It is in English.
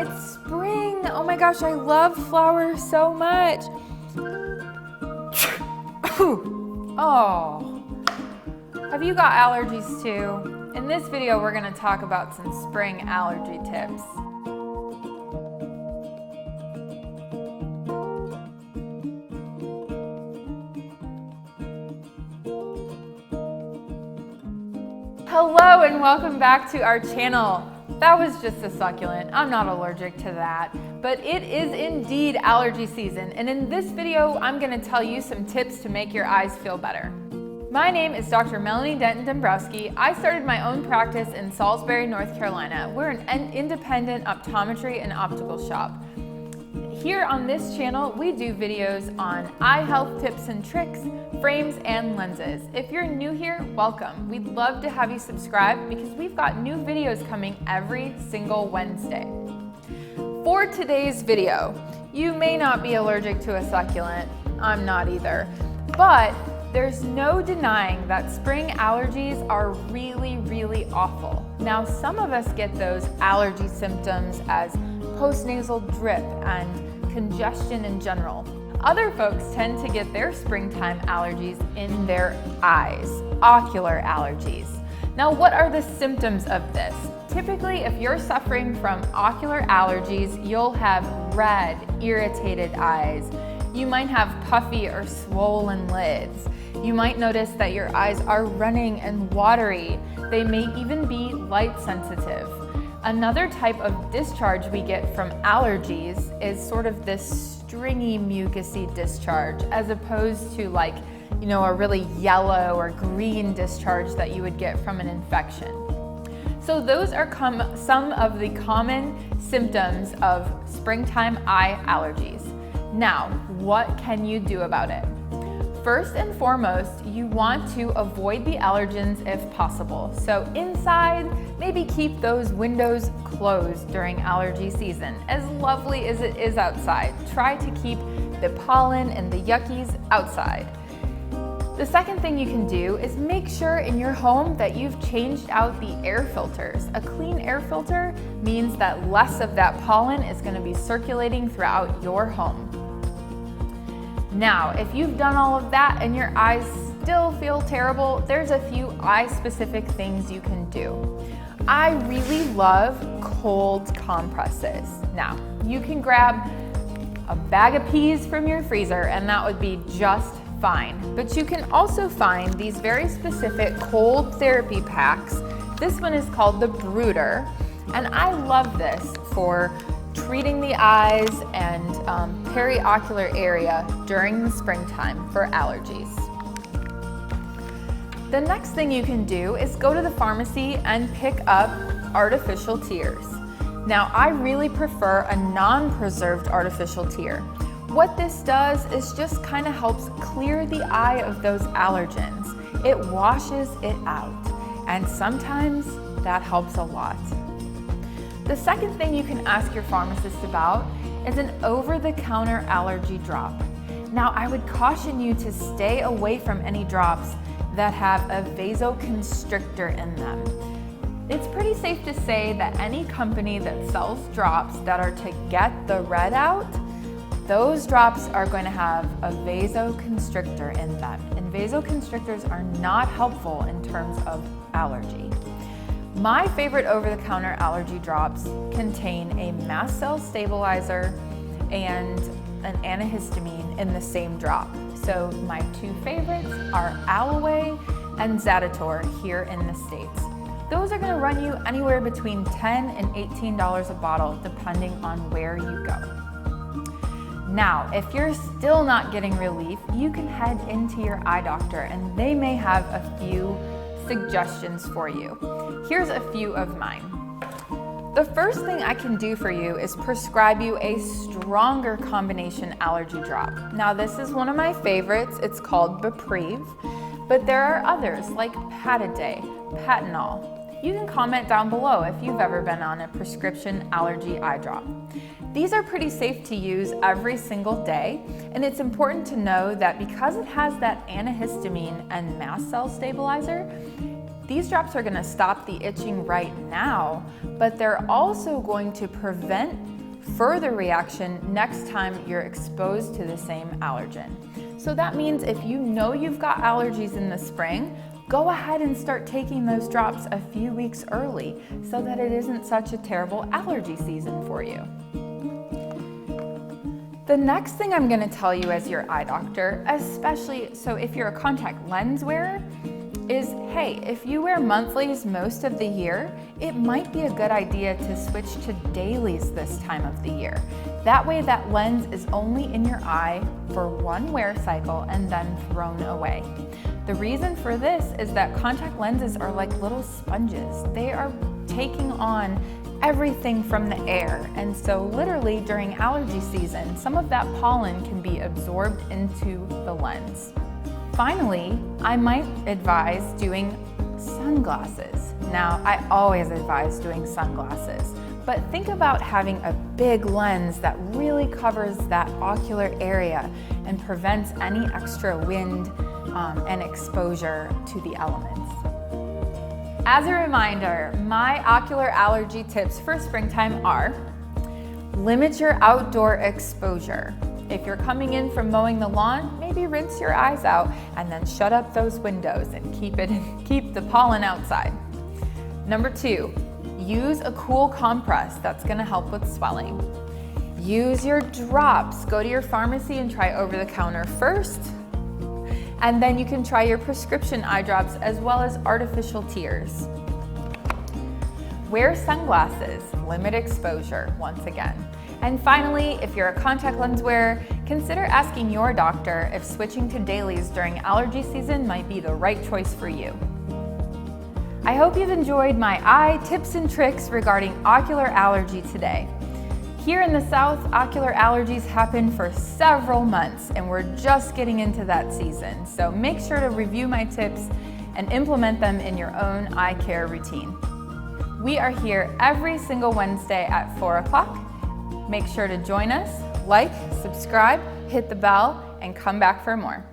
it's spring. Oh my gosh, I love flowers so much. Oh, have you got allergies too? In this video, we're gonna talk about some spring allergy tips. Hello and welcome back to our channel. That was just a succulent. I'm not allergic to that, but it is indeed allergy season. And in this video, I'm gonna tell you some tips to make your eyes feel better. My name is Dr. Melanie Denton-Dombrowski. I started my own practice in Salisbury, North Carolina. We're an independent optometry and optical shop. Here on this channel, we do videos on eye health tips and tricks, frames, and lenses. If you're new here, welcome. We'd love to have you subscribe because we've got new videos coming every single Wednesday. For today's video, you may not be allergic to a succulent. I'm not either. But there's no denying that spring allergies are really, really awful. Now, some of us get those allergy symptoms as postnasal drip and congestion in general. Other folks tend to get their springtime allergies in their eyes, ocular allergies. Now, what are the symptoms of this? Typically, if you're suffering from ocular allergies, you'll have red, irritated eyes. You might have puffy or swollen lids. You might notice that your eyes are running and watery. They may even be light sensitive. Another type of discharge we get from allergies is sort of this stringy mucousy discharge, as opposed to a really yellow or green discharge that you would get from an infection. So those are some of the common symptoms of springtime eye allergies. Now, what can you do about it? First and foremost, you want to avoid the allergens if possible. So inside, maybe keep those windows closed during allergy season. As lovely as it is outside, try to keep the pollen and the yuckies outside. The second thing you can do is make sure in your home that you've changed out the air filters. A clean air filter means that less of that pollen is going to be circulating throughout your home. Now, if you've done all of that and your eyes still feel terrible, there's a few eye-specific things you can do. I really love cold compresses. Now, you can grab a bag of peas from your freezer and that would be just fine. But you can also find these very specific cold therapy packs. This one is called the Brooder, and I love this for treating the eyes and periocular area during the springtime for allergies. The next thing you can do is go to the pharmacy and pick up artificial tears. Now, I really prefer a non-preserved artificial tear. What this does is just kind of helps clear the eye of those allergens. It washes it out, and sometimes that helps a lot. The second thing you can ask your pharmacist about is an over-the-counter allergy drop. Now, I would caution you to stay away from any drops that have a vasoconstrictor in them. It's pretty safe to say that any company that sells drops that are to get the red out, those drops are going to have a vasoconstrictor in them. And vasoconstrictors are not helpful in terms of allergy. My favorite over-the-counter allergy drops contain a mast cell stabilizer and an antihistamine in the same drop. So my two favorites are Alloway and Zaditor here in the States. Those are going to run you anywhere between $10 and $18 a bottle, depending on where you go. Now, if you're still not getting relief, you can head into your eye doctor and they may have a few suggestions for you. Here's a few of mine. The first thing I can do for you is prescribe you a stronger combination allergy drop. Now, this is one of my favorites. It's called Bepreve, but there are others like Pataday, Patanol. You can comment down below if you've ever been on a prescription allergy eye drop. These are pretty safe to use every single day, and it's important to know that because it has that antihistamine and mast cell stabilizer, These drops are gonna stop the itching right now, but they're also going to prevent further reaction next time you're exposed to the same allergen. So that means if you know you've got allergies in the spring, go ahead and start taking those drops a few weeks early so that it isn't such a terrible allergy season for you. The next thing I'm gonna tell you as your eye doctor, especially so if you're a contact lens wearer, is, hey, if you wear monthlies most of the year, it might be a good idea to switch to dailies this time of the year. That way that lens is only in your eye for one wear cycle and then thrown away. The reason for this is that contact lenses are like little sponges. They are taking on everything from the air, and so literally during allergy season, some of that pollen can be absorbed into the lens. Finally, I might advise doing sunglasses. Now, I always advise doing sunglasses, but think about having a big lens that really covers that ocular area and prevents any extra wind and exposure to the elements. As a reminder, my ocular allergy tips for springtime are: limit your outdoor exposure. If you're coming in from mowing the lawn, maybe rinse your eyes out and then shut up those windows and keep the pollen outside. Number 2, use a cool compress. That's gonna help with swelling. Use your drops. Go to your pharmacy and try over the counter first. And then you can try your prescription eye drops as well as artificial tears. Wear sunglasses, limit exposure once again. And finally, if you're a contact lens wearer, consider asking your doctor if switching to dailies during allergy season might be the right choice for you. I hope you've enjoyed my eye tips and tricks regarding ocular allergy today. Here in the South, ocular allergies happen for several months, and we're just getting into that season. So make sure to review my tips and implement them in your own eye care routine. We are here every single Wednesday at 4 o'clock. Make sure to join us, like, subscribe, hit the bell, and come back for more.